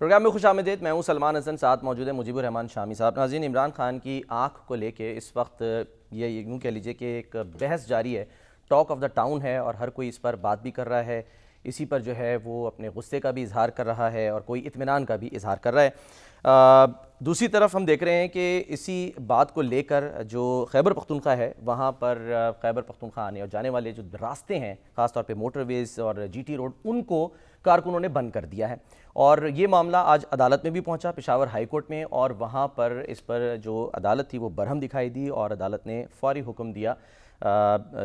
Programme میں خوش آمدید. میں ہوں سلمان حسن, ساتھ موجود ہے مجیب الرحمان شامی صاحب. ناظرین, عمران خان کی آنکھ کو لے کے اس وقت یہ یوں کہہ لیجئے کہ ایک بحث جاری ہے, ٹاک آف دا ٹاؤن ہے, اور ہر کوئی اس پر بات بھی کر رہا ہے. اسی پر جو ہے وہ اپنے غصے کا بھی اظہار کر رہا ہے اور کوئی اطمینان کا بھی اظہار کر رہا ہے. دوسری طرف ہم دیکھ رہے ہیں کہ اسی بات کو لے کر جو خیبر پختونخوا ہے, وہاں پر خیبر پختونخوا آنے اور جانے والے جو راستے ہیں, خاص طور پہ موٹر ویز اور جی ٹی روڈ, ان کو کارکنوں نے بند کر دیا ہے. اور یہ معاملہ آج عدالت میں بھی پہنچا, پشاور ہائی کورٹ میں, اور وہاں پر اس پر جو عدالت تھی وہ برہم دکھائی دی, اور عدالت نے فوری حکم دیا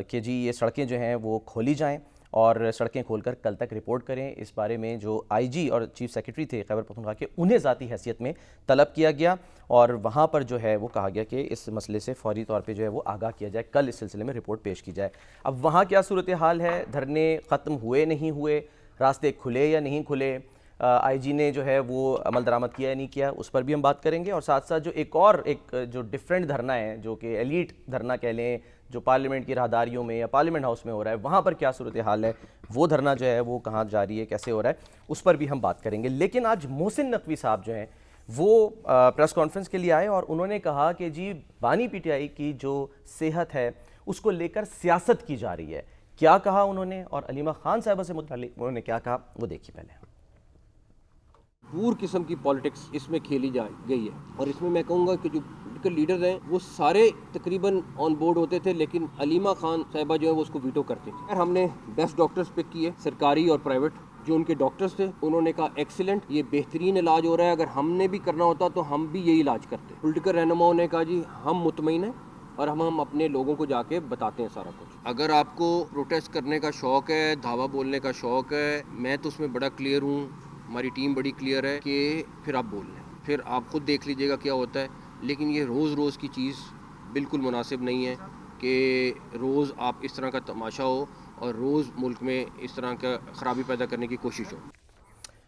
کہ جی یہ سڑکیں جو ہیں وہ کھولی جائیں, اور سڑکیں کھول کر کل تک رپورٹ کریں. اس بارے میں جو آئی جی اور چیف سیکرٹری تھے خیبر پختونخوا کے, انہیں ذاتی حیثیت میں طلب کیا گیا, اور وہاں پر جو ہے وہ کہا گیا کہ اس مسئلے سے فوری طور پہ جو ہے وہ آگاہ کیا جائے, کل اس سلسلے میں رپورٹ پیش کی جائے. اب وہاں کیا صورتحال ہے, دھرنے ختم ہوئے نہیں ہوئے, راستے کھلے یا نہیں کھلے, آئی جی نے جو ہے وہ عمل درآمد کیا یا نہیں کیا, اس پر بھی ہم بات کریں گے. اور ساتھ ساتھ جو ایک جو ڈیفرنٹ دھرنا ہے, جو کہ ایلیٹ دھرنا کہہ لیں, جو پارلیمنٹ کی راہداریوں میں یا پارلیمنٹ ہاؤس میں ہو رہا ہے, وہاں پر کیا صورتحال ہے, وہ دھرنا جو ہے وہ کہاں جاری ہے, کیسے ہو رہا ہے, اس پر بھی ہم بات کریں گے. لیکن آج محسن نقوی صاحب جو ہیں وہ پریس کانفرنس کے لیے آئے, اور انہوں نے کہا کہ جی بانی پی ٹی آئی کی جو صحت ہے اس کو لے کر سیاست کی جا رہی ہے. کیا کہا انہوں نے, اور علیمہ خان صاحبہ سے متعلق انہوں نے کیا کہا, وہ دیکھیے پہلے. پور قسم کی پالیٹکس اس میں کھیلی گئی ہے, اور اس میں میں کہوں گا کہ جو لیڈرز ہیں وہ سارے تقریباً آن بورڈ ہوتے تھے, لیکن علیمہ خان صاحبہ جو ہے وہ اس کو ویٹو کرتے تھے. ہم نے بیسٹ ڈاکٹرز پک کیے, سرکاری اور پرائیویٹ. جو ان کے ڈاکٹرز تھے انہوں نے کہا ایکسیلنٹ, یہ بہترین علاج ہو رہا ہے, اگر ہم نے بھی کرنا ہوتا تو ہم بھی یہی علاج کرتے. پولیٹیکل رہنماؤں نے کہا جی ہم مطمئن ہیں, اور ہم اپنے لوگوں کو جا کے بتاتے ہیں سارا کچھ. اگر آپ کو پروٹیسٹ کرنے کا شوق ہے, دھاوا بولنے کا شوق ہے, میں تو اس میں بڑا کلیئر ہوں, ہماری ٹیم بڑی کلیئر ہے کہ پھر آپ بول لیں, پھر آپ خود دیکھ لیجئے گا کیا ہوتا ہے. لیکن یہ روز کی چیز بالکل مناسب نہیں ہے کہ روز آپ اس طرح کا تماشا ہو اور روز ملک میں اس طرح کا خرابی پیدا کرنے کی کوشش ہو.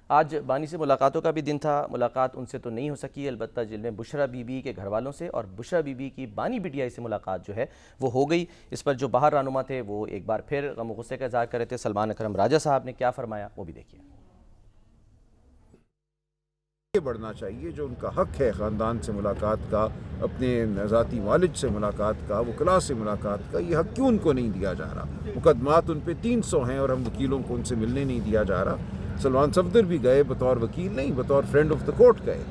آج بانی سے ملاقاتوں کا بھی دن تھا. ملاقات ان سے تو نہیں ہو سکی, البتہ جن میں بشرا بی بی کے گھر والوں سے اور بشرا بی بی کی بانی پی ٹی آئی سے ملاقات جو ہے وہ ہو گئی. اس پر جو باہر رہنما تھے وہ ایک بار پھر غم و غصے کا اظہار کر رہے تھے. سلمان اکرم راجہ صاحب نے کیا فرمایا وہ بھی دیکھیے. بڑھنا چاہیے, جو ان کا حق ہے خاندان سے ملاقات کا, اپنے ذاتی والد سے ملاقات کا, وکلاء سے ملاقات کا, یہ حق کیوں ان کو نہیں دیا جا رہا؟ مقدمات ان پہ 300 ہیں اور ہم وکیلوں کو ان سے ملنے نہیں دیا جا رہا. سلمان صفدر بھی گئے, بطور وکیل نہیں, بطور فرینڈ آف دا کورٹ گئے,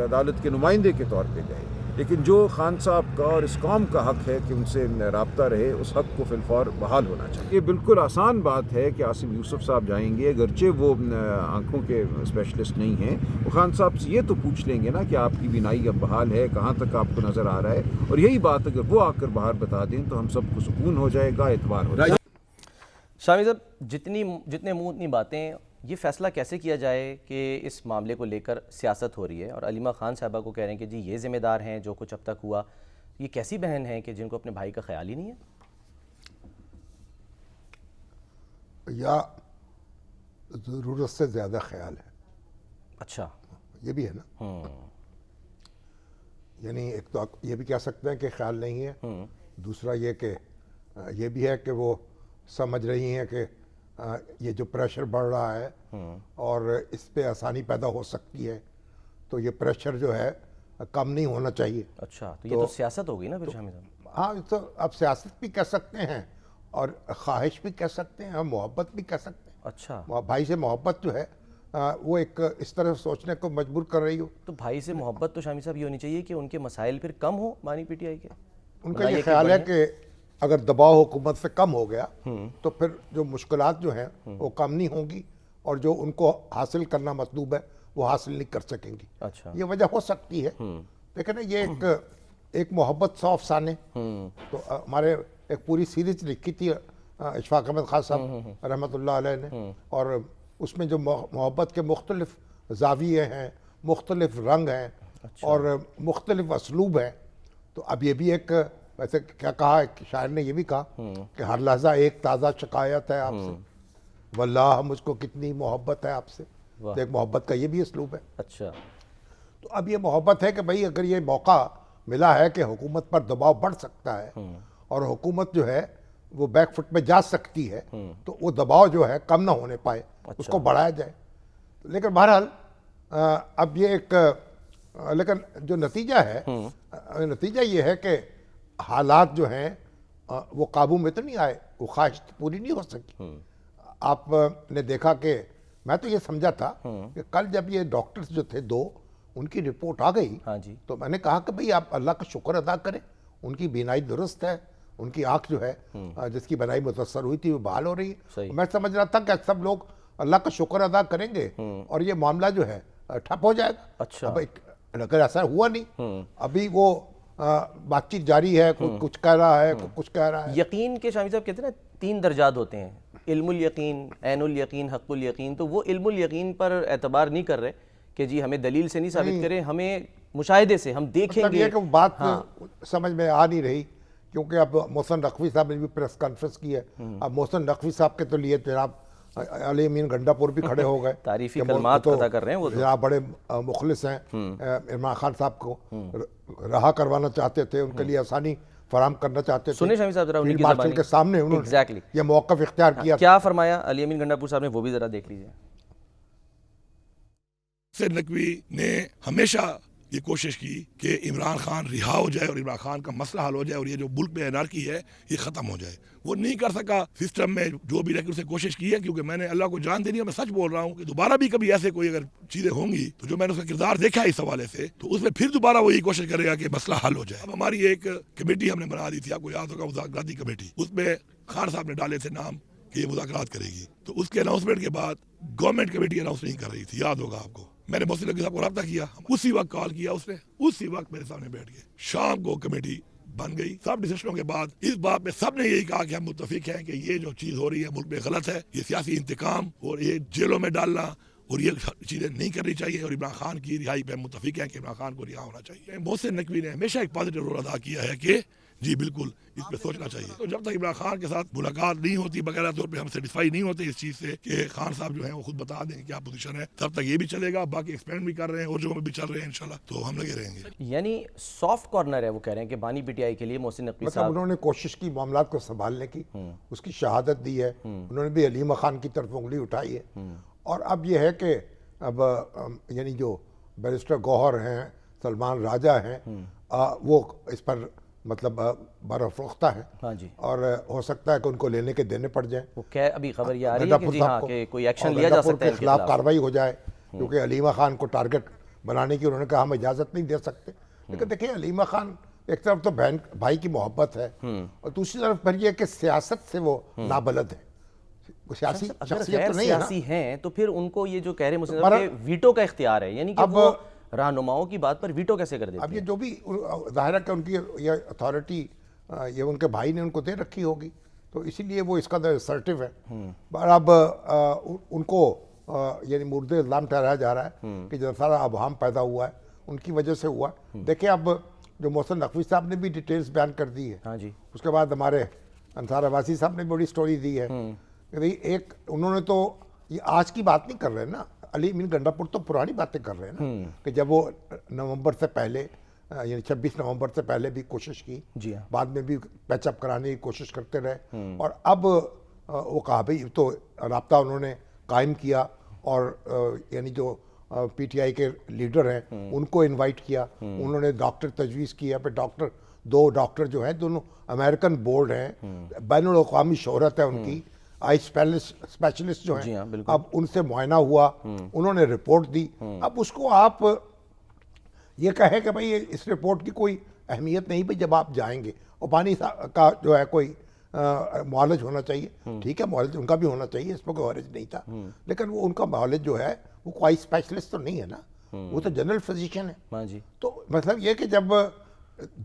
عدالت کے نمائندے کے طور پہ گئے. لیکن جو خان صاحب کا اور اس قوم کا حق ہے کہ ان سے رابطہ رہے, اس حق کو فی الفور بحال ہونا چاہیے. یہ بالکل آسان بات ہے کہ عاصم یوسف صاحب جائیں گے, اگرچہ وہ آنکھوں کے اسپیشلسٹ نہیں ہیں, وہ خان صاحب سے یہ تو پوچھ لیں گے نا کہ آپ کی بینائی اب بحال ہے, کہاں تک آپ کو نظر آ رہا ہے, اور یہی بات اگر وہ آ کر باہر بتا دیں تو ہم سب کو سکون ہو جائے گا, اعتبار ہو جائے گا. شامی صاحب, جتنے منہ اتنی باتیں, یہ فیصلہ کیسے کیا جائے کہ اس معاملے کو لے کر سیاست ہو رہی ہے, اور علیمہ خان صاحبہ کو کہہ رہے ہیں کہ جی یہ ذمہ دار ہیں جو کچھ اب تک ہوا. یہ کیسی بہن ہیں کہ جن کو اپنے بھائی کا خیال ہی نہیں ہے؟ یا ضرورت سے زیادہ خیال ہے. اچھا, یہ بھی ہے نا. یعنی ایک تو یہ بھی کہہ سکتے ہیں کہ خیال نہیں ہے, دوسرا یہ کہ یہ بھی ہے کہ وہ سمجھ رہی ہیں کہ یہ جو پریشر بڑھ رہا ہے اور اس پہ آسانی پیدا ہو سکتی ہے, تو یہ پریشر جو ہے کم نہیں ہونا چاہیے. اچھا, تو یہ تو سیاست ہو گئی نا پھر شامی صاحب. ہاں, تو اب سیاست بھی کہہ سکتے ہیں اور خواہش بھی کہہ سکتے ہیں اور محبت بھی کہہ سکتے ہیں. اچھا, بھائی سے محبت جو ہے وہ ایک اس طرح سوچنے کو مجبور کر رہی ہو. تو بھائی سے محبت تو شامی صاحب یہ ہونی چاہیے کہ ان کے مسائل پھر کم ہو بانی پی ٹی آئی کے. ان کا یہ خیال ہے کہ اگر دباؤ حکومت سے کم ہو گیا تو پھر جو مشکلات جو ہیں وہ کم نہیں ہوں گی, اور جو ان کو حاصل کرنا مطلوب ہے وہ حاصل نہیں کر سکیں گی. اچھا, یہ وجہ ہو سکتی ہے. دیکھیں نا, یہ ایک محبت 100 افسانے, تو ہمارے ایک پوری سیریز لکھی تھی اشفاق احمد خان صاحب رحمۃ اللہ علیہ نے, اور اس میں جو محبت کے مختلف زاویے ہیں, مختلف رنگ ہیں, اور مختلف اسلوب ہیں. تو اب یہ بھی ایک, ویسے کیا کہا, ایک شاعر نے یہ بھی کہا کہ ہر لحظہ ایک تازہ شکایت ہے آپ سے, واللہ مجھ کو کتنی محبت ہے آپ سے. تو ایک محبت کا یہ بھی اسلوب ہے. اچھا, تو اب یہ محبت ہے کہ بھئی اگر یہ موقع ملا ہے کہ حکومت پر دباؤ بڑھ سکتا ہے اور حکومت جو ہے وہ بیک فٹ میں جا سکتی ہے, تو وہ دباؤ جو ہے کم نہ ہونے پائے, اس کو بڑھایا جائے. لیکن بہرحال اب یہ ایک لیکن جو نتیجہ ہے نتیجہ یہ ہے کہ حالات جو ہیں وہ قابو میں تو نہیں آئے, وہ خواہش پوری نہیں ہو سکی. آپ نے دیکھا کہ میں تو یہ سمجھا تھا کہ کل جب یہ ڈاکٹرز جو تھے 2 ان کی رپورٹ آ گئی تو میں نے کہا کہ بھئی آپ اللہ کا شکر ادا کریں, ان کی بینائی درست ہے, ان کی آنکھ جو ہے جس کی بینائی متاثر ہوئی تھی وہ بحال ہو رہی ہے. میں سمجھ رہا تھا کہ سب لوگ اللہ کا شکر ادا کریں گے اور یہ معاملہ جو ہے ٹھپ ہو جائے گا. اچھا, لیکن ایسا ہوا نہیں. ابھی وہ بات چیت جاری ہے, کچھ کہہ رہا ہے, کچھ کہہ رہا ہے. یقین کے شامی صاحب کہتے ہیں نا 3 درجات ہوتے ہیں, علم الیقین, عین الیقین, حق الیقین. تو وہ علم الیقین پر اعتبار نہیں کر رہے کہ جی ہمیں دلیل سے نہیں ثابت کریں, ہمیں مشاہدے سے ہم دیکھیں گے. یہ کہ بات سمجھ میں آ نہیں رہی کیونکہ اب محسن نقوی صاحب نے بھی پریس کانفرنس کی ہے. اب محسن نقوی صاحب کے تو لیے جناب علی امین گنڈا پور بھی کھڑے ہو گئے, تعریفی کلمات ادا کر رہے ہیں. وہ جناب بڑے مخلص ہیں, عمران خان صاحب کو رہا کروانا چاہتے تھے, ان کے لیے آسانی فراہم کرنا چاہتے تھے. سنیں شامی صاحب ذرا ان کی مارشل کے سامنے انہوں نے یہ موقف اختیار کیا. کیا فرمایا علی امین گنڈا پور صاحب نے, وہ بھی ذرا دیکھ لیجئے. محسن نقوی نے ہمیشہ یہ کوشش کی کہ عمران خان رہا ہو جائے اور عمران خان کا مسئلہ حل ہو جائے اور یہ جو ملک میں انارکی ہے یہ ختم ہو جائے. وہ نہیں کر سکا سسٹم میں جو بھی رہ اسے کوشش کی ہے, کیونکہ میں نے اللہ کو جان دینی ہے, میں سچ بول رہا ہوں کہ دوبارہ بھی کبھی ایسے کوئی اگر چیزیں ہوں گی تو جو میں نے اس کا کردار دیکھا ہے اس حوالے سے, تو اس میں پھر دوبارہ وہ یہی کوشش کرے گا کہ مسئلہ حل ہو جائے. اب ہماری ایک کمیٹی ہم نے بنا دی تھی, آپ کو یاد ہوگا مذاکراتی کمیٹی, اس میں خان صاحب نے ڈالے تھے نام کہ یہ مذاکرات کرے گی. تو اس کے اناؤنسمنٹ کے بعد گورنمنٹ کمیٹی اناؤنس نہیں کر رہی تھی, یاد ہوگا آپ کو. میں نے محسن نقوی صاحب کو رابطہ کیا, اسی وقت کال کیا اس نے, اسی وقت میرے سامنے بیٹھ گئے. شام کو کمیٹی بن گئی. سب ڈسکشنوں کے بعد اس بات میں سب نے یہی کہا کہ ہم متفق ہیں کہ یہ جو چیز ہو رہی ہے ملک میں غلط ہے, یہ سیاسی انتقام اور یہ جیلوں میں ڈالنا اور یہ چیزیں نہیں کرنی چاہیے, اور عمران خان کی رہائی پہ متفق ہیں کہ عمران خان کو رہا ہونا چاہیے. محسن نقوی نے ہمیشہ ایک پازیٹیو رول ادا کیا ہے کہ جی بالکل اس پہ سوچنا چاہیے. تو جب تک عمران خان کے ساتھ ملاقات نہیں ہوتی, بغیر طور پہ ہم سیٹسفائی نہیں ہوتے اس چیز سے کہ خان صاحب جو ہیں وہ خود بتا دیں کہ کیا پوزیشن ہے, تب تک یہ بھی چلے گا. باقی ایکسپینڈ بھی کر رہے ہیں اور جو بھی چل رہے ہیں انشاءاللہ, تو ہم لگے رہیں گے. یعنی سافٹ کارنر ہے وہ کہہ رہے ہیں کہ بانی پی ٹی آئی کے لیے محسن نقوی مطلب صاحب انہوں نے کوشش کی معاملات کو سنبھالنے کی, اس کی شہادت دی ہے. انہوں نے بھی علیمہ خان کی طرف انگلی اٹھائی ہے. اور اب یہ ہے کہ اب یعنی جو بیرسٹر گوہر ہیں, سلمان راجہ ہیں, وہ اس پر مطلب برافروختہ ہے. ہاں جی, اور ہو سکتا ہے کہ ان کو لینے کے دینے پڑ جائیں. وہ کیا ابھی خبر یہ آ رہی ہے کہ جی ہاں کہ کوئی ایکشن لیا جا سکتا ہے ان کے خلاف کاروائی ہو جائے, کیونکہ علیمہ خان کو ٹارگٹ بنانے کی انہوں نے کہا ہم اجازت نہیں دے سکتے. لیکن دیکھیں علیمہ خان ایک طرف تو بہن بھائی کی محبت ہے, اور دوسری طرف پھر یہ کہ سیاست سے وہ نابلد ہے. سیاسی شخصیت تو نہیں ہے نا. سیاسی ہیں تو پھر ان کو یہ جو کہہ رہے مسلم کہ ویٹو کا اختیار ہے, یعنی کہ وہ رہنماؤں کی بات پر ویٹو کیسے کر دیتے ہیں. اب یہ جو بھی ظاہر ہے کہ ان کی یہ اتھارٹی یہ ان کے بھائی نے ان کو دے رکھی ہوگی, تو اسی لیے وہ اس کا اسرٹیو ہے. پر اب ان کو یعنی مورد الزام ٹھہرایا جا رہا ہے کہ جو سارا ابہام پیدا ہوا ہے ان کی وجہ سے ہوا ہے. دیکھیں اب جو محسن نقوی صاحب نے بھی ڈیٹیلز بیان کر دی ہے, ہاں جی, اس کے بعد ہمارے انصار عباسی صاحب نے بڑی سٹوری دی ہے. ایک انہوں نے تو یہ آج کی بات نہیں کر رہے نا, علی امین گنڈا پور تو پرانی باتیں کر رہے ہیں نا, کہ جب وہ نومبر سے پہلے یعنی 26 نومبر سے پہلے بھی کوشش کی, جی ہاں, بعد میں بھی پیچ اپ کرانے کی کوشش کرتے رہے, اور اب وہ کہا بھئی تو رابطہ انہوں نے قائم کیا, اور یعنی جو پی ٹی آئی کے لیڈر ہیں ان کو انوائٹ کیا. انہوں نے ڈاکٹر تجویز کیا, پھر دو ڈاکٹر جو ہیں دونوں امریکن بورڈ ہیں, بین الاقوامی شہرت ہے ان کی, آئی اسپیشلسٹ جو ہیں, اب ان سے معائنہ ہوا, انہوں نے رپورٹ دی. اب اس کو آپ یہ کہے کہ بھئی اس رپورٹ کی کوئی اہمیت نہیں, بھی جب آپ جائیں گے اور پانی کا جو ہے کوئی معالج ہونا چاہیے, ٹھیک ہے معالج ان کا بھی ہونا چاہیے, اس میں کوئی حرج نہیں تھا, لیکن وہ ان کا معالج جو ہے وہ کوئی اسپیشلسٹ تو نہیں ہے نا, وہ تو جنرل فزیشین ہے. ہاں جی, تو مطلب یہ کہ جب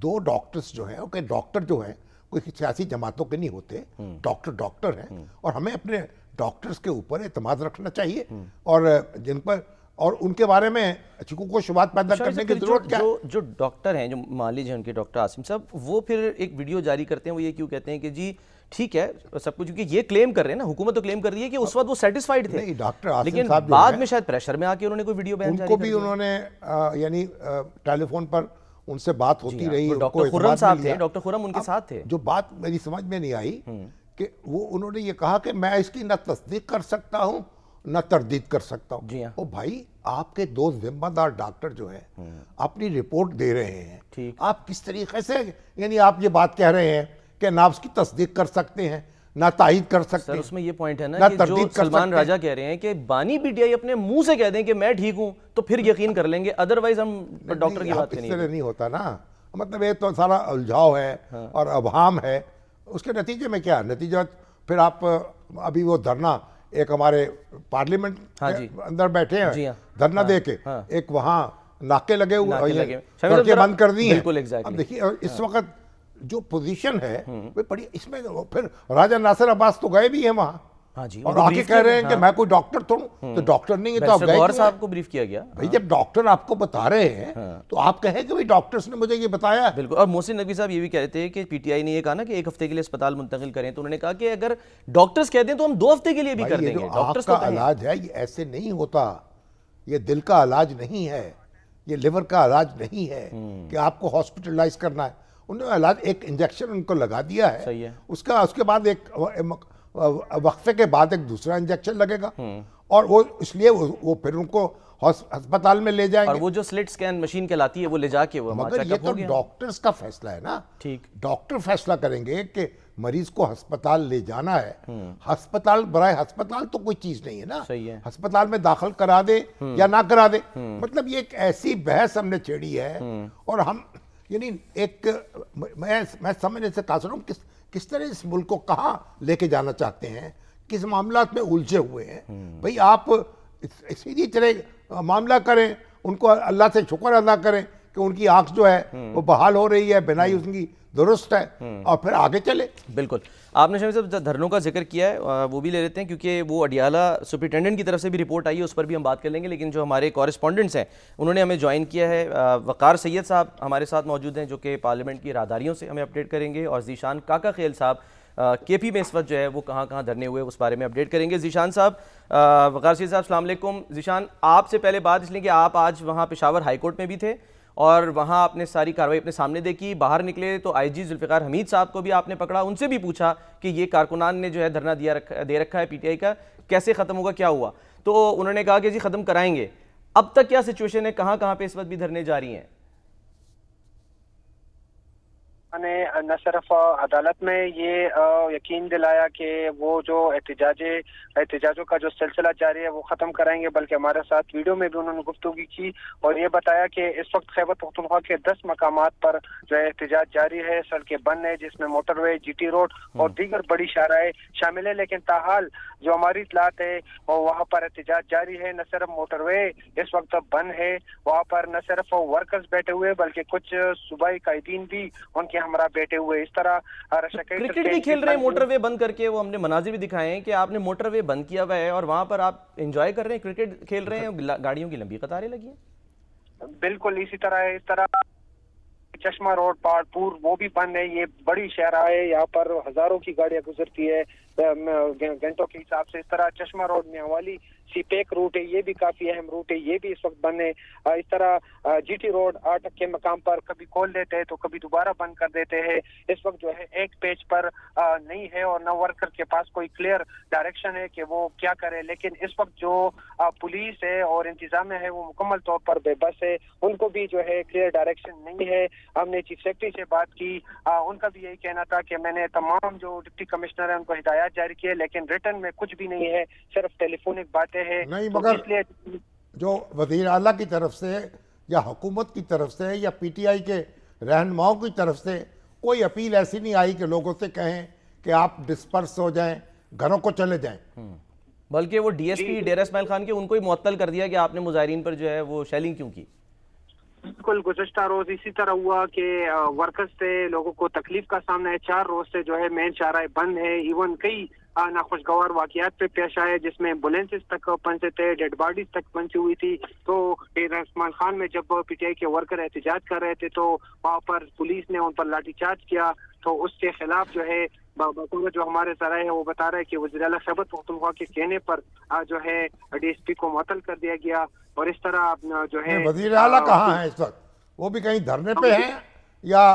دو ڈاکٹرز جو ہیں, کہ ڈاکٹر جو ہیں کوئی سیاسی جماعتوں کے نہیں ہوتے, ڈاکٹر ہیں, اور ہمیں اپنے ڈاکٹرز کے اوپر اعتماد رکھنا چاہیے, اور جن پر اور ان کے بارے میں شکوک و شبہات پیدا کرنے کی ضرورت کیا ہے. جو ڈاکٹر ہیں, جو معالج ہیں ان کے, ڈاکٹر عاصم صاحب, وہ پھر ایک ویڈیو جاری کرتے ہیں, وہ یہ کیوں کہتے ہیں کہ جی ٹھیک ہے سب کچھ, کیونکہ یہ کلیم کر رہے ہیں نا, حکومت تو کلیم کر رہی ہے کہ اس وقت وہ سیٹسفائیڈ تھے, ڈاکٹر عاصم لیکن صاحب بعد میں شاید پریشر میں آ کے انہوں نے کوئی ویڈیو بیان جاری ان کو بھی انہوں نے یعنی ٹیلی فون پر ان سے بات ہوتی رہی. ڈاکٹر خرم صاحب تھے, ڈاکٹر خرم ان کے ساتھ تھے. جو بات میری سمجھ میں نہیں آئی کہ وہ انہوں نے یہ کہا کہ میں اس کی نہ تصدیق کر سکتا ہوں نہ تردید کر سکتا ہوں. جی ہاں. او بھائی آپ کے دو ذمہ دار ڈاکٹر جو ہے اپنی رپورٹ دے رہے ہیں, ٹھیک. آپ کس طریقے سے یعنی آپ یہ بات کہہ رہے ہیں کہ نہ اس کی تصدیق کر سکتے ہیں نہ تائید کر سکتے سر ہیں. اس میں یہ پوائنٹ ہے نا نہ کہ جو تردید کر سلمان سکتے راجہ کہہ رہے ہیں کہ بانی پی ٹی آئی اپنے منہ سے کہہ دیں کہ میں ٹھیک ہوں تو پھر یقین کر لیں گے, ادروائز ہم ڈاکٹر کی بات اس نہیں. طرح نہیں ہوتا نا, مطلب یہ تو سارا الجھاؤ ہے اور ابہام ہے. اس کے نتیجے میں کیا نتیجہ, پھر آپ ابھی وہ دھرنا ایک ہمارے پارلیمنٹ کے اندر بیٹھے ہیں دھرنا دے کے, ایک وہاں ناکے لگے ہوئے, سڑکیں بند کر دی ہیں. اب دیکھیے اس وقت جو پوزیشن ہے وہ بڑی, اس میں پھر راجہ ناصر عباس تو گئے بھی ہیں وہاں اور آ کے کہہ رہے ہیں کہ میں کوئی ڈاکٹر تو ہوں, تو ڈاکٹر نہیں ہے تو آپ گئے صاحب کو بریف کیا گیا. بھائی جب ڈاکٹر آپ کو بتا رہے ہیں تو آپ کہیں کہ ڈاکٹرز نے مجھے یہ بتایا. بالکل. اور محسن نقوی صاحب یہ بھی کہہ رہے تھے کہ پی ٹی آئی نے یہ کہا نا کہ 1 ہفتے کے لیے اسپتال منتقل کریں, تو انہوں نے کہا کہ اگر ڈاکٹرز کہہ دیں تو ہم 2 ہفتے کے لیے بھی کر دیں گے. ڈاکٹرز کا علاج ہے یہ ایسے نہیں ہوتا, یہ دل کا علاج نہیں ہے, یہ لیور کا علاج نہیں ہے کہ آپ کو ہاسپٹلائز کرنا ہے. انہوں نے علاج ایک انجیکشن ان کو لگا دیا ہے, صحیح ہے. اس کے بعد ایک وقفے کے بعد ایک دوسرا انجیکشن لگے گا اور وہ اس لیے وہ پھر ان کو ہسپتال میں لے جائیں گے. اور وہ جو سلٹ سکین مشین کہلاتی ہے وہ لے جا کے وہ مگر یہ تو ڈاکٹرز کا فیصلہ ہے نا. ٹھیک. ڈاکٹر فیصلہ کریں گے کہ مریض کو ہسپتال لے جانا ہے. ہسپتال برائے ہسپتال تو کوئی چیز نہیں ہے نا, ہسپتال میں داخل کرا دے یا نہ کرا دے. مطلب یہ ایک ایسی بحث ہم نے چھیڑی ہے اور ہم یعنی ایک میں سمجھنے سے قاصر ہوں کس طرح اس ملک کو کہاں لے کے جانا چاہتے ہیں, کس معاملات میں الجھے ہوئے ہیں. بھئی آپ سیدھی طرح معاملہ کریں, ان کو اللہ سے شکر ادا کریں کہ ان کی آنکھ جو ہے وہ بحال ہو رہی ہے, بینائی اس کی درست ہے, اور پھر آگے چلے. بالکل. آپ نے شامی صاحب دھرنوں کا ذکر کیا ہے, وہ بھی لے لیتے ہیں کیونکہ وہ اڈیالہ سپرنٹینڈنٹ کی طرف سے بھی رپورٹ آئی ہے, اس پر بھی ہم بات کر لیں گے. لیکن جو ہمارے کورسپونڈنٹس ہیں انہوں نے ہمیں جوائن کیا ہے. وقار سید صاحب ہمارے ساتھ موجود ہیں جو کہ پارلیمنٹ کی راہداریوں سے ہمیں اپڈیٹ کریں گے, اور ذیشان کاکا خیل صاحب کے پی میں اس وقت جو ہے وہ کہاں کہاں دھرنے ہوئے اس بارے میں اپڈیٹ کریں گے. ذیشان صاحب, وقار سید صاحب السلام علیکم. ذیشان, آپ سے پہلے بات اس لیے کہ آپ آج وہاں پشاور ہائی کورٹ میں بھی تھے اور وہاں آپ نے ساری کارروائی اپنے سامنے دیکھی. باہر نکلے تو آئی جی ذوالفقار حمید صاحب کو بھی آپ نے پکڑا, ان سے بھی پوچھا کہ یہ کارکنان نے جو ہے دھرنا دے رکھا ہے پی ٹی آئی کا, کیسے ختم ہوگا, کیا ہوا؟ تو انہوں نے کہا کہ جی ختم کرائیں گے. اب تک کیا سچویشن ہے, کہاں کہاں پہ اس وقت بھی دھرنے جاری ہیں؟ نے نہ صرف عدالت میں یہ یقین دلایا کہ وہ جو احتجاجوں کا جو سلسلہ جاری ہے وہ ختم کرائیں گے, بلکہ ہمارے ساتھ ویڈیو میں بھی انہوں نے گفتگو کی اور یہ بتایا کہ اس وقت خیبر پختونخوا کے 10 مقامات پر جو ہے احتجاج جاری ہے. سڑکیں بند ہے جس میں موٹر وے, جی ٹی روڈ اور دیگر بڑی شاہراہیں شامل ہے. لیکن تاحال جو ہماری اطلاعات ہے وہاں پر احتجاج جاری ہے. نہ صرف موٹر وے اس وقت بند ہے, وہاں پر نہ صرف ورکرز بیٹھے ہوئے بلکہ کچھ صوبائی قائدین بھی ان کے ہمراہ بیٹھے ہوئے. اس طرح کرکٹ بھی کھیل رہے ہیں موٹر وے بند کر کے, وہ ہم نے مناظر بھی دکھائے ہیں کہ آپ نے موٹر وے بند کیا ہوا ہے اور وہاں پر آپ انجوائے کر رہے ہیں, کرکٹ کھیل رہے ہیں, گاڑیوں کی لمبی قطاریں لگی ہیں. بالکل اسی طرح ہے. اس طرح چشمہ روڈ, پہاڑپور وہ بھی بند ہے. یہ بڑی شاہراہ ہے, یہاں پر ہزاروں کی گاڑیاں گزرتی ہے گھنٹوں کے حساب سے. اس طرح چشمہ روڈ میں والی سی پیک روٹ ہے, یہ بھی کافی اہم روٹ ہے, یہ بھی اس وقت بند ہے. اس طرح جی ٹی روڈ 8 کے مقام پر کبھی کھول دیتے ہیں تو کبھی دوبارہ بند کر دیتے ہیں. اس وقت جو ہے ایک پیج پر نہیں ہے اور نہ ورکر کے پاس کوئی کلیئر ڈائریکشن ہے کہ وہ کیا کرے. لیکن اس وقت جو پولیس ہے اور انتظامیہ ہے وہ مکمل طور پر بے بس ہے, ان کو بھی جو ہے کلیئر ڈائریکشن نہیں ہے. ہم نے چیف سیکرٹری سے بات کی, ان کا بھی یہی کہنا تھا کہ میں نے تمام جو ڈپٹی کمشنر ہیں ان کو ہدایات جاری کی ہے, لیکن ریٹن میں کچھ بھی نہیں ہے, صرف ٹیلی فونک باتیں ہیں. نہیں, مگر جو وزیر اعلیٰ کی طرف سے یا حکومت کی طرف سے یا پی ٹی آئی کے رہنماؤں کی طرف سے کوئی اپیل ایسی نہیں آئی کہ لوگوں سے کہیں کہ آپ ڈسپرس ہو جائیں, گھروں کو چلے جائیں. بلکہ وہ D S P Dera Ismail Khan کے ان کو ہی معطل کر دیا کہ آپ نے مظاہرین پر جو ہے وہ شیلنگ کیوں کی. بالکل گزشتہ روز اسی طرح ہوا کہ ورکرز سے لوگوں کو تکلیف کا سامنا ہے. 4 روز سے جو ہے مین شاہراہیں بند ہے. ایون کئی ناخوشگوار واقعات پہ پیش آئے جس میں ایمبولینسز تک پہنچے تھے, ڈیڈ باڈیز تک پہنچی ہوئی تھی. تو ڈیرہ اسماعیل خان میں جب پی ٹی آئی کے ورکر احتجاج کر رہے تھے تو وہاں پر پولیس نے ان پر لاٹھی چارج کیا. تو اس کے خلاف جو ہے جو ہمارے ذرائع ہے وہ بتا رہے ہیں کہ وزیر اعلیٰ خیبر پختونخوا کے کہنے پر جو ہے ڈی ایس پی کو معطل کر دیا گیا. اور اس طرح جو ہے وزیر اعلیٰ کہاں ہیں اس وقت, وہ بھی کہیں دھرنے پہ ہیں یا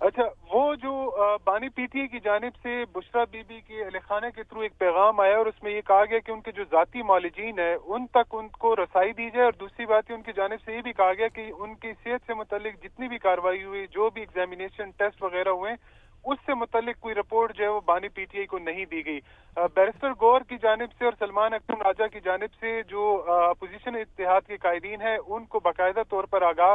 اچھا، وہ جو بانی پی ٹی اے کی جانب سے بشرا بی بی کی اہل خانہ کے تھرو ایک پیغام آیا اور اس میں یہ کہا گیا کہ ان کے جو ذاتی معالجین ہیں ان تک ان کو رسائی دی جائے، اور دوسری بات یہ ان کی جانب سے یہ بھی کہا گیا کہ ان کی صحت سے متعلق جتنی بھی کارروائی ہوئی، جو بھی ایگزامینیشن ٹیسٹ وغیرہ ہوئے، اس سے متعلق کوئی رپورٹ جو ہے وہ بانی پی ٹی آئی کو نہیں دی گئی. بیرسٹر گور کی جانب سے اور سلمان اکرم راجہ کی جانب سے جو اپوزیشن اتحاد کے قائدین ہیں ان کو باقاعدہ طور پر آگاہ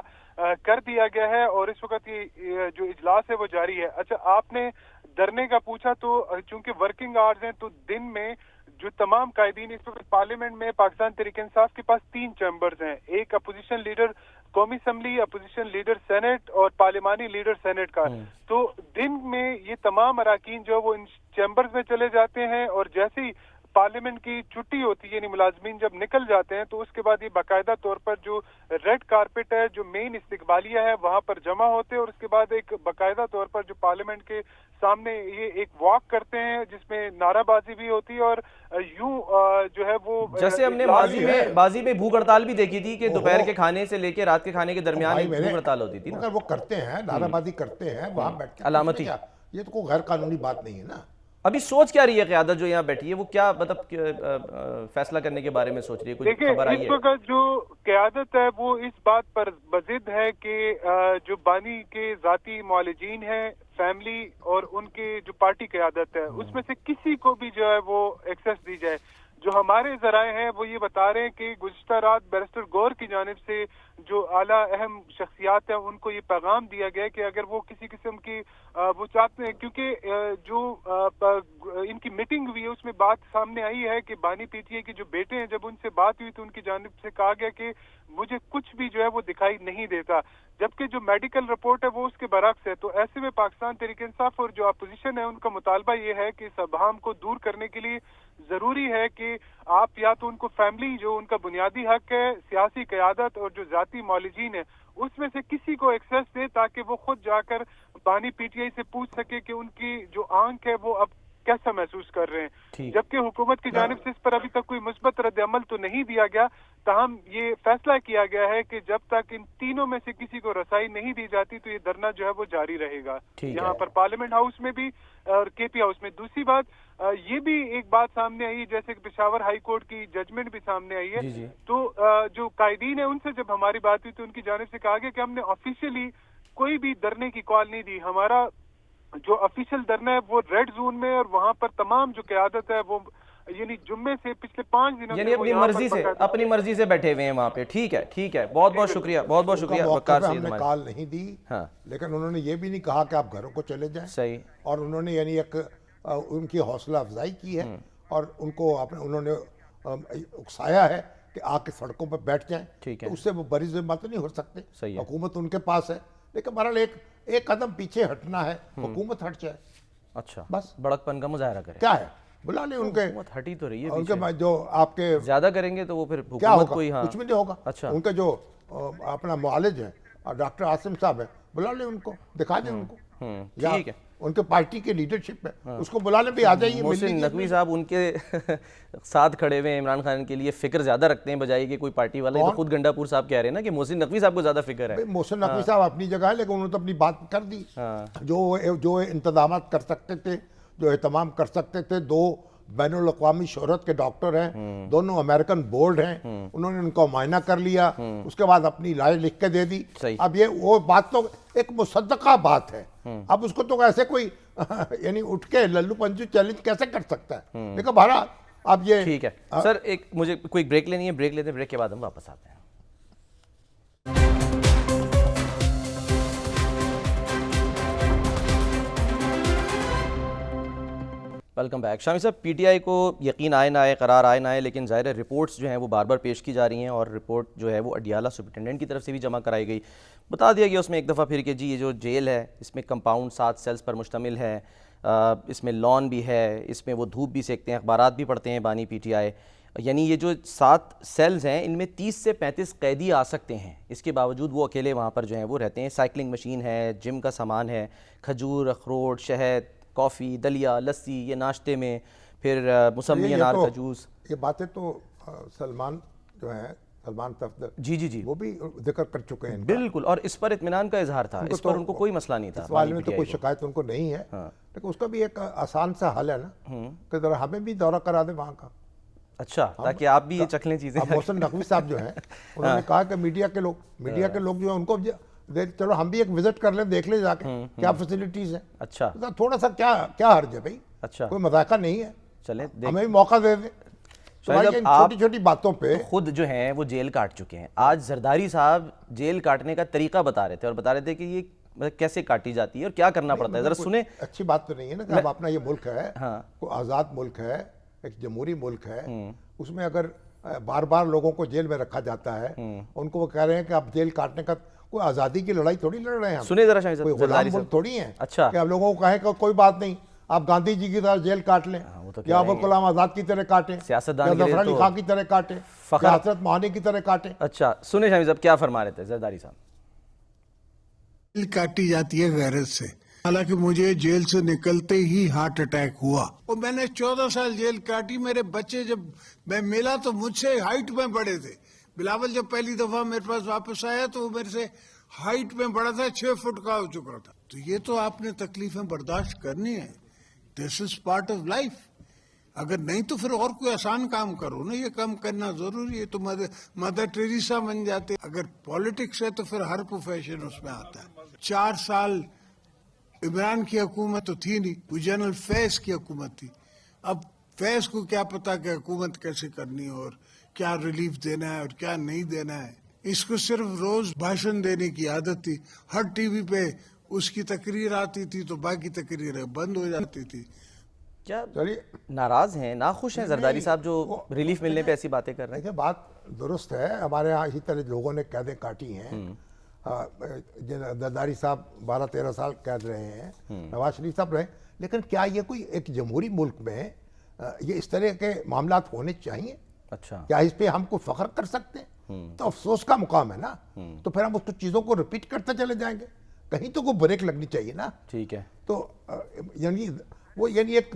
کر دیا گیا ہے، اور اس وقت یہ جو اجلاس ہے وہ جاری ہے. اچھا، آپ نے دھرنے کا پوچھا، تو چونکہ ورکنگ آورز ہیں تو دن میں جو تمام قائدین اس وقت پارلیمنٹ میں پاکستان تحریک انصاف کے پاس 3 چیمبرز ہیں، ایک اپوزیشن لیڈر قومی اسمبلی، اپوزیشن لیڈر سینٹ اور پارلیمانی لیڈر سینٹ کا. تو دن میں یہ تمام اراکین جو وہ ان چیمبرز میں چلے جاتے ہیں، اور جیسے ہی پارلیمنٹ کی چھٹی ہوتی ہے، یعنی ملازمین جب نکل جاتے ہیں، تو اس کے بعد یہ باقاعدہ طور پر جو ریڈ کارپٹ ہے، جو مین استقبالیہ ہے، وہاں پر جمع ہوتے ہیں، اور اس کے بعد ایک باقاعدہ طور پر جو پارلیمنٹ کے سامنے یہ ایک واک کرتے ہیں جس میں نعرہ بازی بھی ہوتی ہے، اور یوں جو ہے وہ جیسے ہم نے ماضی میں بھوک ہڑتال بھی دیکھی تھی کہ دوپہر کے کھانے سے لے کے رات کے کھانے کے درمیان ایک بھوک ہڑتال ہوتی تھی نا. اگر وہ کرتے ہیں، نعرہ بازی کرتے ہیں وہاں بیٹھ کے، علامتی، یہ تو کوئی غیر قانونی بات نہیں ہے نا. ابھی سوچ کیا رہی ہے قیادت جو یہاں بیٹھی ہے، وہ کیا مطلب فیصلہ کرنے کے بارے میں سوچ رہی ہے؟ کچھ خبر آئی ہے؟ اس وقت جو قیادت ہے وہ اس بات پر بضد ہے کہ جو بانی کے ذاتی معالجین ہیں، فیملی اور ان کے جو پارٹی قیادت ہے، اس میں سے کسی کو بھی جو ہے وہ ایکسیس دی جائے. جو ہمارے ذرائع ہیں وہ یہ بتا رہے ہیں کہ گزشتہ رات بیرسٹر گور کی جانب سے جو اعلیٰ اہم شخصیات ہیں ان کو یہ پیغام دیا گیا کہ اگر وہ کسی قسم کی وہ چاہتے ہیں، کیونکہ جو ان کی میٹنگ ہوئی ہے اس میں بات سامنے آئی ہے کہ بانی پی ٹی اے کے جو بیٹے ہیں، جب ان سے بات ہوئی تو ان کی جانب سے کہا گیا کہ مجھے کچھ بھی جو ہے وہ دکھائی نہیں دیتا، جبکہ جو میڈیکل رپورٹ ہے وہ اس کے برعکس ہے. تو ایسے میں پاکستان تحریک انصاف اور جو اپوزیشن ہے ان کا مطالبہ یہ ہے کہ اس ابہام کو دور کرنے کے لیے ضروری ہے کہ آپ یا تو ان کو فیملی جو ان کا بنیادی حق ہے، سیاسی قیادت اور جو ذاتی معالجین ہیں، اس میں سے کسی کو ایکسیس دے تاکہ وہ خود جا کر بانی پی ٹی آئی سے پوچھ سکے کہ ان کی جو آنکھ ہے وہ اب کیسا محسوس کر رہے ہیں. جبکہ حکومت کی جانب سے اس پر ابھی تک کوئی مثبت رد عمل تو نہیں دیا گیا، تاہم یہ فیصلہ کیا گیا ہے کہ جب تک ان تینوں میں سے کسی کو رسائی نہیں دی جاتی تو یہ دھرنا جو ہے وہ جاری رہے گا، یہاں پر پارلیمنٹ ہاؤس میں بھی اور کے پی ہاؤس میں. دوسری بات یہ بھی ایک بات سامنے آئی، جیسے کہ پشاور ہائی کورٹ کی ججمنٹ بھی سامنے آئی ہے، تو جو قائدین ہیں ان سے جب ہماری بات ہوئی تو ان کی جانب سے کہا گیا کہ ہم نے آفیشیلی کوئی بھی دھرنے کی کال نہیں دی، ہمارا جو آفیشیل دھرنا ہے وہ ریڈ زون میں، اور وہاں پر تمام جو قیادت ہے وہ یعنی جمعے سے پچھلے 5 دنوں یعنی اپنی مرضی سے بیٹھے ہوئے ہیں وہاں پہ. ٹھیک ہے، بہت بہت شکریہ، بہت بہت شکریہ. وقار ہم نے کال نہیں دی، لیکن انہوں نے یہ بھی نہیں کہا کہ آپ گھروں کو چلے جائیں. صحیح. اور انہوں نے یعنی ایک ان کی حوصلہ افزائی کی ہے، اور ان کو انہوں نے اکسایا ہے کہ آ کے سڑکوں پر بیٹھ جائیں. تو اس سے وہ بری ذمہ نہیں ہو سکتے، حکومت ان کے پاس ہے، لیکن بہرحال ایک قدم پیچھے ہٹنا ہے، حکومت ہٹ جائے. اچھا، بس بڑک پن کا مظاہرہ کرے، کیا ہے، بلا لیں ان کے، حکومت ہٹی تو رہی ہے، ان کے جو آپ کے زیادہ کریں گے تو وہ پھر کیا حکومت ہوگا، کوئی کچھ بھی نہیں ہوگا. اچھا، ان کے جو اپنا معالج ہیں ڈاکٹر عاصم صاحب ہیں، بلا لیں ان کو، دکھا دیں ان کو. ٹھیک ہے، ان کے پارٹی کے لیڈرشپ ہے، اس کو بلا لیں بھی، آ جائیے. محسن نقوی صاحب ان کے ساتھ کھڑے ہوئے ہیں، عمران خان کے لیے فکر زیادہ رکھتے ہیں بجائے کہ کوئی پارٹی والا. یہ تو خود گنڈا پور صاحب کہہ رہے ہیں نا کہ محسن نقوی صاحب کو زیادہ فکر ہے. محسن نقوی صاحب اپنی جگہ ہے، لیکن انہوں نے تو اپنی بات کر دی. جو انتظامات کر سکتے تھے، جو اہتمام کر سکتے تھے، 2 بین الاقوامی شہرت کے ڈاکٹر ہیں، دونوں امریکن بورڈ ہیں، انہوں نے ان کو معائنہ کر لیا، اس کے بعد اپنی رائے لکھ کے دے دی. اب یہ وہ بات تو ایک مصدقہ بات ہے، اب اس کو تو ایسے کوئی یعنی اٹھ کے للو پنجو چیلنج کیسے کر سکتا ہے. لیکن بہرحال اب یہ ٹھیک ہے سر، مجھے کوئی بریک لینی ہے، بریک لیتے ہیں، بریک کے بعد ہم واپس آتے ہیں. Welcome back. شامی صاحب، پی ٹی آئی کو یقین آئے نہ آئے، قرار آئے نہ آئے، لیکن ظاہر ہے رپورٹس جو ہیں وہ بار بار پیش کی جا رہی ہیں، اور رپورٹ جو ہے وہ اڈیالہ سپرنٹینڈنٹ کی طرف سے بھی جمع کرائی گئی. بتا دیا گیا اس میں ایک دفعہ پھر کہ جی یہ جو جیل ہے اس میں کمپاؤنڈ 7 سیلز پر مشتمل ہے، اس میں لان بھی ہے، اس میں وہ دھوپ بھی سیکتے ہیں، اخبارات بھی پڑھتے ہیں بانی پی ٹی آئی. یعنی یہ جو 7 سیلز ہیں ان میں 30 سے 35 قیدی آ سکتے ہیں، اس کے باوجود وہ اکیلے وہاں پر جو ہیں وہ رہتے ہیں. سائیکلنگ مشین ہے، جم کا سامان ہے، کھجور، اخروٹ، شہد، کافی، دلیا، لسی، یہ ناشتے میں، پھر موسمی انار کا جوس. یہ باتیں تو سلمان جو ہیں سلمان صفدر جی جی جی وہ بھی ذکر کر چکے ہیں. بالکل، اور اس پر اطمینان کا اظہار تھا، اس پر ان کو کوئی مسئلہ نہیں تھا. اس بارے میں تو کوئی شکایت ان کو نہیں ہے، لیکن اس کا بھی ایک آسان سا حل ہے نا کہ ذرا ہمیں بھی دورہ کرا دیں وہاں کا. اچھا، تاکہ آپ بھی یہ چکھ لیں چیزیں. اب محسن نقوی صاحب جو ہیں انہوں نے کہا کہ میڈیا کے لوگ جو ہیں ان کو چلو ہم بھی ایک وزٹ کر لیں، دیکھ لیں جا کے کیا فیسلٹیز ہیں. اچھا تھوڑا سا کیا حرج ہے بھائی، اچھا، کوئی مذائقہ نہیں ہے، چلیں ہمیں بھی موقع دے دیں. چھوٹی چھوٹی باتوں پہ خود جو ہیں وہ جیل کاٹ چکے ہیں. آج زرداری صاحب جیل کاٹنے کا طریقہ بتا رہے تھے، اور بتا رہے تھے کہ یہ کیسے کاٹی جاتی ہے اور کیا کرنا پڑتا ہے. ذرا سنیں. اچھی بات تو نہیں ہے نا کہ اب اپنا یہ ملک ہے، کوئی آزاد ملک ہے، ایک جمہوری ملک ہے، اس میں اگر بار بار لوگوں کو جیل میں رکھا جاتا ہے، ان کو وہ کہہ رہے ہیں کہ آپ جیل کاٹنے کا، کوئی آزادی کی لڑائی تھوڑی لڑ رہے ہیں ہم. سنیں ذرا شاہد کوئی غلام ملک تھوڑی ہیں اچھا کہ آپ لوگوں کو کہیں کہ کوئی بات نہیں، آپ گاندھی جی کی طرح جیل کاٹ لیں، یا ابو الکلام آزاد کی طرح کاٹیں، سیاستدان ظفر علی خان کی طرح کاٹیں، یا حضرت موہانی کی طرح کاٹیں. اچھا سنیں شاہد صاحب کیا فرما رہے تھے زرداری صاحب. جیل کاٹی جاتی ہے غیرت سے، حالانکہ مجھے جیل سے نکلتے ہی ہارٹ اٹیک ہوا، اور میں نے 14 سال جیل کاٹی. میرے بچے جب میں ملا تو مجھ سے ہائٹ میں بڑے تھے. بلاول جب پہلی دفعہ میرے پاس واپس آیا تو وہ میرے سے ہائٹ میں بڑا تھا، 6 فٹ کا ہو چکا تھا. تو یہ تو آپ نے تکلیفیں برداشت کرنی ہے، دس از پارٹ آف لائف. اگر نہیں تو پھر اور کوئی آسان کام کرو نا، یہ کام کرنا ضروری ہے. تو مدر ٹریسا بن جاتے. اگر پالیٹکس ہے تو پھر ہر پروفیشن اس میں آتا ہے. 4 سال عمران کی حکومت تو تھی نہیں، وہ جنرل فیض کی حکومت تھی. اب فیض کو کیا پتا کہ حکومت کیسے کرنی اور کیا ریلیف دینا ہے اور کیا نہیں دینا ہے. اس کو صرف روز بھاشن دینے کی عادت تھی. ہر ٹی وی پہ اس کی تقریر آتی تھی تو باقی تقریریں بند ہو جاتی تھی. کیا ناراض ہیں، ناخوش ہیں زرداری صاحب جو ریلیف ملنے پہ ایسی باتیں کر رہے ہیں؟ دیکھیں بات درست ہے، ہمارے ہاں اسی طرح لوگوں نے قیدیں کاٹی ہیں. زرداری صاحب 12-13 سال قید رہے ہیں، نواز شریف صاحب رہے، لیکن کیا یہ کوئی ایک جمہوری ملک میں یہ اس طرح کے معاملات ہونے چاہیے؟ اچھا کیا اس پہ ہم کو فخر کر سکتے ہیں؟ تو افسوس کا مقام ہے نا. تو پھر ہم اس چیزوں کو ریپیٹ کرتے چلے جائیں گے، کہیں تو کوئی بریک لگنی چاہیے نا. ٹھیک ہے. تو یعنی ایک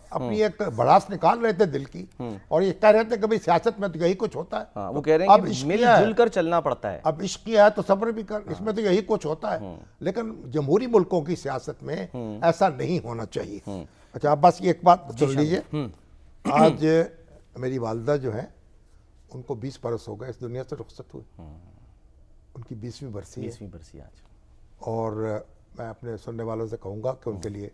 اپنی ایک بڑاس نکال رہے تھے دل کی، اور یہ کہہ رہے تھے کہ بھئی سیاست میں تو یہی کچھ ہوتا ہے. وہ کہہ رہے ہیں کہ مل جل کر چلنا پڑتا ہے. اب عشق کیا ہے تو صبر بھی کر، اس میں تو یہی کچھ ہوتا ہے. لیکن جمہوری ملکوں کی سیاست میں ایسا نہیں ہونا چاہیے. اچھا آپ بس ایک بات سن لیجئے. آج میری والدہ جو ہیں ان کو 20 برس ہو گئے اس دنیا سے رخصت ہوئے. ان کی 20ویں برسی ہے. آج. اور میں اپنے سننے والوں سے کہوں گا کہ ان کے لیے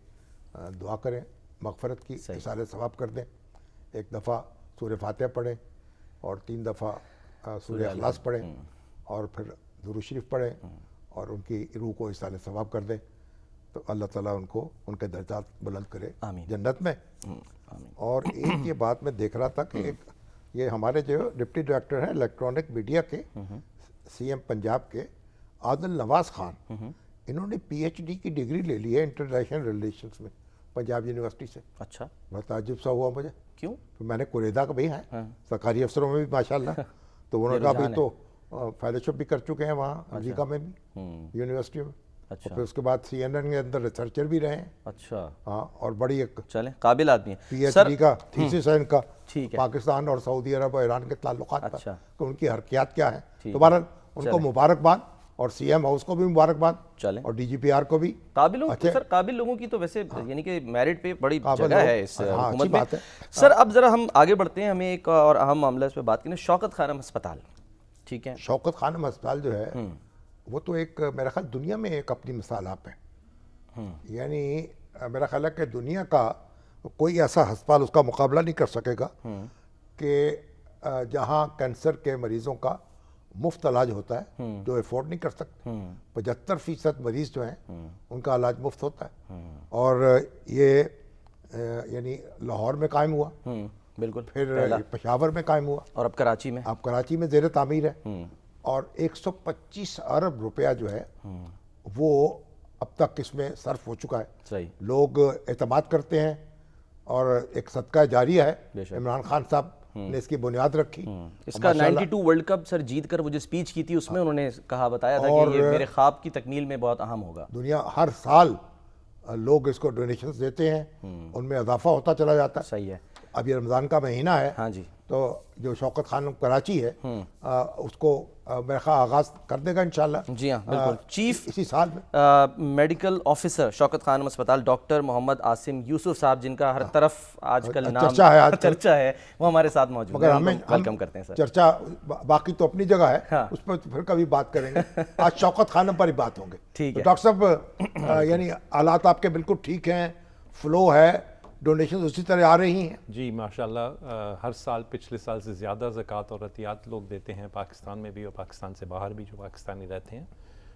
دعا کریں، مغفرت کی، اثار ثواب کر دیں. 1 دفعہ سورہ فاتحہ پڑھیں اور 3 دفعہ سورہ اخلاص پڑھیں اور پھر درود شریف پڑھیں اور ان کی روح کو اثار ثواب کر دیں. تو اللہ تعالیٰ ان کو ان کے درجات بلند کرے جنت میں. اور ایک یہ بات میں دیکھ رہا تھا کہ یہ ہمارے جو ڈپٹی ڈائریکٹر ہیں الیکٹرانک میڈیا کے سی ایم پنجاب کے عادل نواز خان، انہوں نے پی ایچ ڈی کی ڈگری لے لی ہے انٹرنیشنل ریلیشنز میں پنجاب یونیورسٹی سے. اچھا بہت تعجب سا ہوا مجھے. کیوں؟ میں نے قریدا کا بھی ہیں سرکاری افسروں میں بھی ماشاءاللہ. تو انہوں نے کہا بھی تو فیلوشپ بھی کر چکے ہیں وہاں امریکہ میں بھی یونیورسٹی میں. اچھا. پھر اس کے بعد سی این این کے اندر ریسرچر بھی رہے ہیں. اچھا. ہاں اور بڑی ایک چلیں قابل آدمی ہیں. پی ایچ ڈی کا تھیسس ہے ان کا ٹھیک ہے. پاکستان اور سعودی عرب اور ایران کے تعلقات پر اچھا. کہ ان کی حرکیات کیا ہیں. تو بہرحال ان کو مبارکباد، اور سی ایم ہاؤس کو بھی مبارکباد، چلیں، اور ڈی جی پی آر کو بھی. سر قابل لوگوں کی تو ویسے یعنی کہ میرٹ پہ بڑی جگہ ہے اس حکومت میں. سر اب ذرا ہم آگے بڑھتے ہیں، ہمیں ایک اور اہم معاملہ اس پہ بات کریں. شوکت خانم ہسپتال، ٹھیک ہے. شوکت خانم ہسپتال جو ہے وہ تو ایک میرا خیال دنیا میں ایک اپنی مثال آپ ہے. یعنی میرا خیال ہے کہ دنیا کا کوئی ایسا ہسپتال اس کا مقابلہ نہیں کر سکے گا کہ جہاں کینسر کے مریضوں کا مفت علاج ہوتا ہے جو افورڈ نہیں کر سکتے. 75% مریض جو ہیں ان کا علاج مفت ہوتا ہے. اور یہ یعنی لاہور میں قائم ہوا، بالکل، پھر پشاور میں قائم ہوا، اور اب کراچی میں. اب کراچی میں زیر تعمیر ہے. اور 125 ارب روپیہ جو ہے وہ اب تک اس میں صرف ہو چکا ہے. صحیح. لوگ اعتماد کرتے ہیں اور ایک صدقہ جاریہ ہے. عمران خان صاحب نے اس کی بنیاد رکھی. اس کا 92 ورلڈ کپ سر جیت کر وہ جو سپیچ کی تھی اس میں انہوں نے کہا، بتایا تھا کہ یہ میرے خواب کی تکمیل میں بہت اہم ہوگا. دنیا ہر سال لوگ اس کو ڈونیشنز دیتے ہیں، ان میں اضافہ ہوتا چلا جاتا ہے. صحیح ہے. اب یہ رمضان کا مہینہ ہے. ہاں جی. تو جو شوکت خانم کراچی ہے اس کو میرا خیال آغاز کر دے گا انشاءاللہ. جی ہاں بالکل. چیف اسی سال میں میڈیکل آفیسر شوکت خانم اسپتال ڈاکٹر محمد عاصم یوسف صاحب، جن کا ہر طرف آج کل نام چرچا ہے، وہ ہمارے ساتھ موجود مگر ہیں. ہمیں ویلکم کرتے ہیں سر. چرچا باقی تو اپنی جگہ ہے، اس پر پھر کبھی بات کریں گے. آج شوکت خانم پر ہی بات ہوں گے. ٹھیک ہے ڈاکٹر صاحب، یعنی حالات آپ کے بالکل ٹھیک ہیں، فلو ہے، ڈونیشن اسی طرح آ رہی ہیں؟ جی ماشاءاللہ، ہر سال پچھلے سال سے زیادہ زکوٰۃ اور عطیات لوگ دیتے ہیں، پاکستان میں بھی اور پاکستان سے باہر بھی جو پاکستانی رہتے ہیں.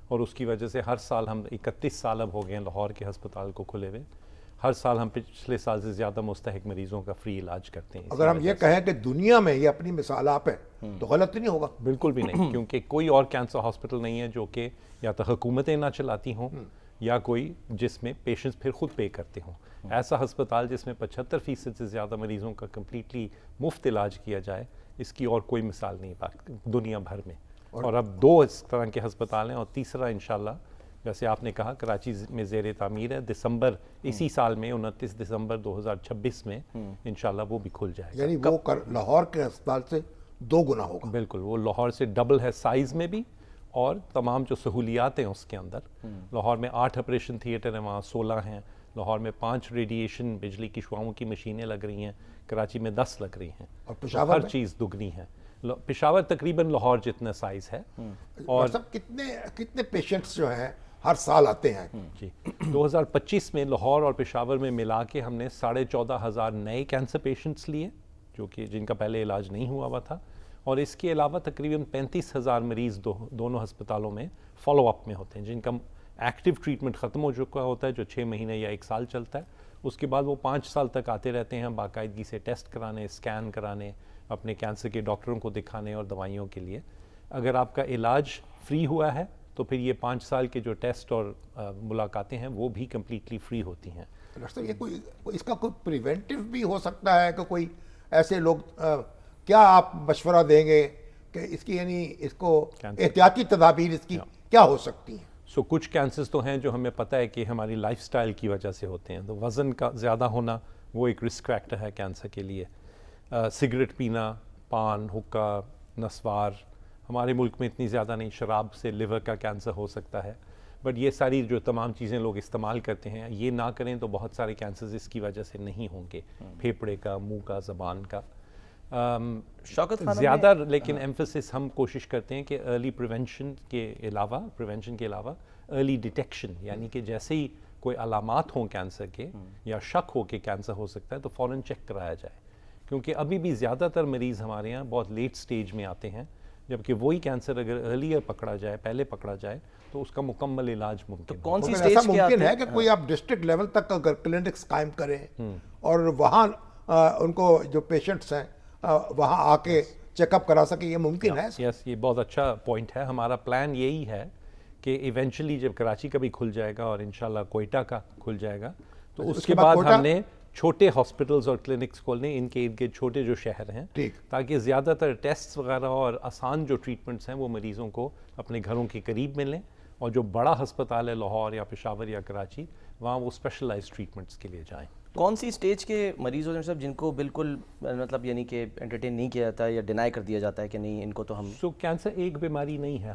اور اس کی وجہ سے ہر سال ہم 31 سال اب ہو گئے ہیں لاہور کے ہسپتال کو کھلے ہوئے. ہر سال ہم پچھلے سال سے زیادہ مستحق مریضوں کا فری علاج کرتے ہیں. اگر ہم یہ کہیں کہ دنیا میں یہ اپنی مثال آپ ہے تو غلط نہیں ہوگا؟ بالکل بھی نہیں، کیونکہ کوئی اور کینسر ہاسپٹل نہیں ہے جو کہ یا تو حکومتیں نہ چلاتی ہوں یا کوئی جس میں پیشنٹس پھر خود پے کرتے ہوں. ایسا ہسپتال جس میں 75% سے زیادہ مریضوں کا کمپلیٹلی مفت علاج کیا جائے، اس کی اور کوئی مثال نہیں دنیا بھر میں. اور اب 2 اس طرح کے ہسپتال ہیں، اور تیسرا انشاءاللہ جیسے آپ نے کہا کراچی میں زیر تعمیر ہے. دسمبر اسی سال میں 29 دسمبر 2026 میں انشاءاللہ وہ بھی کھل جائے گا. یعنی وہ لاہور کے ہسپتال سے 2 گنا ہوگا؟ بالکل، وہ لاہور سے ڈبل ہے سائز میں بھی، اور تمام جو سہولیات ہیں اس کے اندر. لاہور میں 8 آپریشن تھیٹر ہیں، وہاں 16 ہیں. لاہور میں 5 ریڈیشن بجلی کی شعاؤں کی مشینیں لگ رہی ہیں، کراچی میں 10 لگ رہی ہیں. اور پشاور ہر چیز دگنی ہے. پشاور تقریباً لاہور جتنا سائز ہے. اور سب کتنے پیشنٹس جو ہیں ہر سال آتے ہیں؟ جی 2025 میں لاہور اور پشاور میں ملا کے ہم نے 14,500 نئے کینسر پیشنٹس لیے، جو کہ جن کا پہلے علاج نہیں ہوا تھا. اور اس کے علاوہ تقریباً 35,000 مریض دونوں ہسپتالوں میں فالو اپ میں ہوتے ہیں، جن کا ایکٹیو ٹریٹمنٹ ختم ہو چکا ہوتا ہے، جو 6 مہینے یا 1 سال چلتا ہے. اس کے بعد وہ 5 سال تک آتے رہتے ہیں باقاعدگی سے ٹیسٹ کرانے، اسکین کرانے، اپنے کینسر کے ڈاکٹروں کو دکھانے اور دوائیوں کے لیے. اگر آپ کا علاج فری ہوا ہے تو پھر یہ 5 سال کے جو ٹیسٹ اور ملاقاتیں ہیں وہ بھی کمپلیٹلی فری ہوتی ہیں. ڈاکٹر صاحب، یہ کوئی اس کا کوئی پریونٹیو بھی ہو سکتا ہے کہ کوئی ایسے لوگ، کیا آپ مشورہ دیں گے کہ اس کی یعنی اس کو احتیاطی تدابیر اس کی کیا ہو سکتی ہیں؟ کچھ کینسرز تو ہیں جو ہمیں پتہ ہے کہ ہماری لائف سٹائل کی وجہ سے ہوتے ہیں. تو وزن کا زیادہ ہونا وہ ایک رسک فیکٹر ہے کینسر کے لیے. سگریٹ پینا، پان، حقہ، نسوار ہمارے ملک میں اتنی زیادہ نہیں. شراب سے لیور کا کینسر ہو سکتا ہے، بٹ یہ ساری جو تمام چیزیں لوگ استعمال کرتے ہیں یہ نہ کریں تو بہت سارے کینسرز اس کی وجہ سے نہیں ہوں گے. پھیپھڑے کا، منہ کا، زبان کا. شوکت خانم زیادہ لیکن ایمفسس ہم کوشش کرتے ہیں کہ ارلی پریونشن کے علاوہ ارلی ڈیٹیکشن، یعنی کہ جیسے ہی کوئی علامات ہوں کینسر کے یا شک ہو کہ کینسر ہو سکتا ہے تو فوراً چیک کرایا جائے. کیونکہ ابھی بھی زیادہ تر مریض ہمارے یہاں بہت لیٹ سٹیج میں آتے ہیں، جبکہ وہی کینسر اگر ارلیئر پکڑا جائے، پہلے پکڑا جائے تو اس کا مکمل علاج ممکن ہے. کون سی ایسا سٹیج کے ممکن ہے کہ کوئی آپ ڈسٹرکٹ لیول تک اگر کلینکس قائم کریں اور وہاں ان کو جو پیشنٹس ہیں وہاں آ کے چیک اپ کرا سکیں، یہ ممکن ہے؟ یس، یہ بہت اچھا پوائنٹ ہے. ہمارا پلان یہی ہے کہ ایونچولی جب کراچی کا بھی کھل جائے گا اور انشاءاللہ کوئٹہ کا کھل جائے گا تو اس کے بعد ہم نے چھوٹے ہاسپٹلز اور کلینکس کھولنے ان کے ارد گرد چھوٹے جو شہر ہیں، تاکہ زیادہ تر ٹیسٹ وغیرہ اور آسان جو ٹریٹمنٹس ہیں وہ مریضوں کو اپنے گھروں کے قریب ملیں. اور جو بڑا ہسپتال ہے لاہور یا پشاور یا کراچی، وہاں وہ اسپیشلائز ٹریٹمنٹس کے لیے جائیں. کون سی سٹیج کے مریض ہوتے ہیں صاحب جن کو بالکل مطلب یعنی کہ انٹرٹین نہیں کیا جاتا ہے یا ڈینائی کر دیا جاتا ہے کہ نہیں ان کو تو ہم؟ کینسر ایک بیماری نہیں ہے،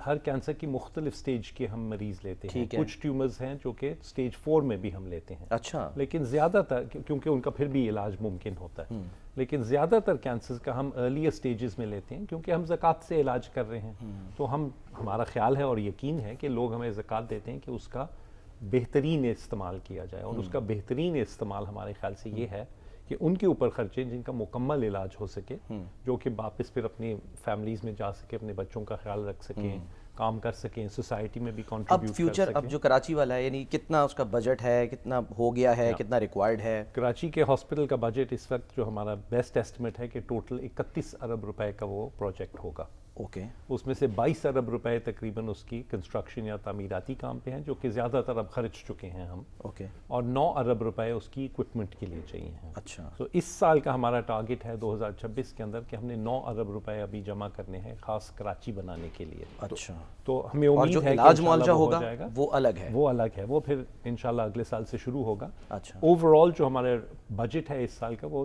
ہر کینسر کی مختلف سٹیج کے ہم مریض لیتے ہیں. کچھ ٹیومرز ہیں جو کہ سٹیج 4 میں بھی ہم لیتے ہیں. اچھا. لیکن زیادہ تر کیونکہ ان کا پھر بھی علاج ممکن ہوتا ہے، لیکن زیادہ تر کینسرز کا ہم ارلیئر سٹیجز میں لیتے ہیں کیونکہ ہم زکوٰۃ سے علاج کر رہے ہیں. تو ہمارا خیال ہے اور یقین ہے کہ لوگ ہمیں زکوٰۃ دیتے ہیں کہ اس کا بہترین استعمال کیا جائے. اور اس کا بہترین استعمال ہمارے خیال سے یہ ہے کہ ان کے اوپر خرچے جن کا مکمل علاج ہو سکے، جو کہ واپس پھر اپنی فیملیز میں جا سکے، اپنے بچوں کا خیال رکھ سکیں، کام کر سکیں، سوسائٹی میں بھی کنٹریبیوٹ کر سکیں. اب فیوچر اب جو کراچی والا ہے یعنی کتنا اس کا بجٹ ہے، کتنا ہو گیا ہے، کتنا ریکوائرڈ ہے؟ کراچی کے ہاسپٹل کا بجٹ اس وقت جو ہمارا بیسٹ ایسٹیمیٹ ہے کہ ٹوٹل 31 ارب روپے کا وہ پروجیکٹ ہوگا. اوکے. اس میں سے 22 ارب روپے تقریباً اس کی کنسٹرکشن یا تعمیراتی کام پہ ہیں، جو کہ زیادہ تر اب خرچ چکے ہیں ہم. اوکے. اور 9 ارب روپے اس کی اکوپمنٹ کے لیے چاہیے ہیں. اچھا. تو اس سال کا ہمارا ٹارگٹ ہے 2026 کے اندر کہ ہم نے 9 ارب روپے ابھی جمع کرنے ہیں خاص کراچی بنانے کے لیے. اچھا. تو ہمیں امید ہے کہ علاج معالجہ ہوگا وہ الگ ہے، وہ الگ ہے، وہ پھر انشاءاللہ اگلے سال سے شروع ہوگا. اچھا. اوور آل جو ہمارا بجٹ ہے اس سال کا وہ